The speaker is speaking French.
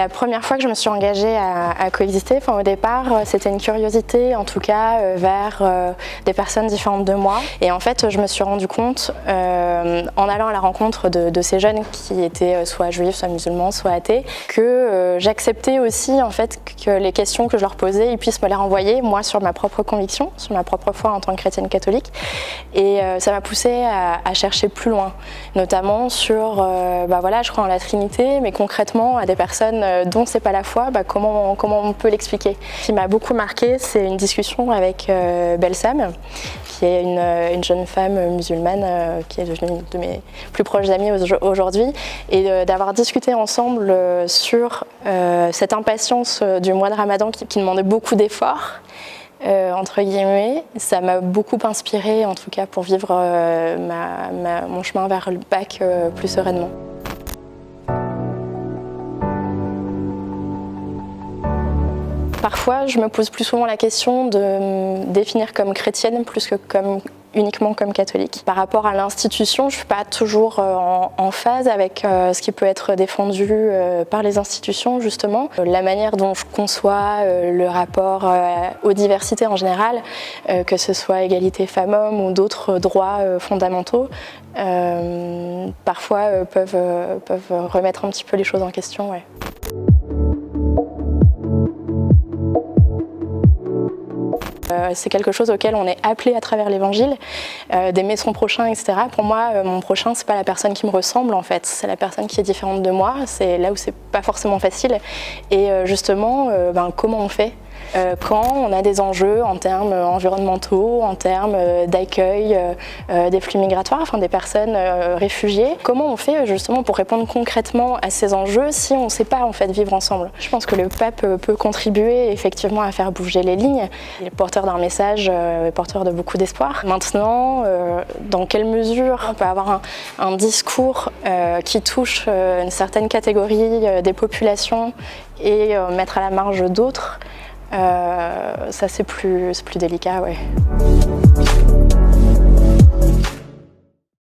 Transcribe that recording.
La première fois que je me suis engagée à coexister, au départ, c'était une curiosité, en tout cas, vers des personnes différentes de moi. Et en fait, je me suis rendu compte, en allant à la rencontre de ces jeunes qui étaient soit juifs, soit musulmans, soit athées, que j'acceptais aussi en fait que les questions que je leur posais, ils puissent me les renvoyer, moi, sur ma propre conviction, sur ma propre foi en tant que chrétienne catholique. Et ça m'a poussée à chercher plus loin, notamment sur, je crois en la Trinité, mais concrètement à des personnes dont c'est pas la foi, comment on peut l'expliquer. Ce qui m'a beaucoup marqué, c'est une discussion avec Belsam, qui est une jeune femme musulmane qui est devenue une de mes plus proches amies aujourd'hui, et d'avoir discuté ensemble sur cette impatience du mois de Ramadan qui demandait beaucoup d'efforts. Entre guillemets, ça m'a beaucoup inspirée, en tout cas pour vivre mon chemin vers le bac plus sereinement. Parfois, je me pose plus souvent la question de me définir comme chrétienne plus que uniquement comme catholique. Par rapport à l'institution, je ne suis pas toujours en phase avec ce qui peut être défendu par les institutions, justement. La manière dont je conçois le rapport aux diversités en général, que ce soit égalité femmes-hommes ou d'autres droits fondamentaux, parfois peuvent remettre un petit peu les choses en question. Ouais. C'est quelque chose auquel on est appelé à travers l'évangile, d'aimer son prochain, etc. Pour moi, mon prochain, c'est pas la personne qui me ressemble en fait, c'est la personne qui est différente de moi, c'est là où c'est pas forcément facile. Et justement, comment on fait quand on a des enjeux en termes environnementaux, en termes d'accueil des flux migratoires, des personnes réfugiées. Comment on fait justement pour répondre concrètement à ces enjeux si on ne sait pas en fait vivre ensemble? Je pense que le pape peut contribuer effectivement à faire bouger les lignes. Il est porteur d'un message, porteur de beaucoup d'espoir. Maintenant, dans quelle mesure on peut avoir un discours qui touche une certaine catégorie des populations et mettre à la marge d'autres? Ça c'est plus délicat, ouais.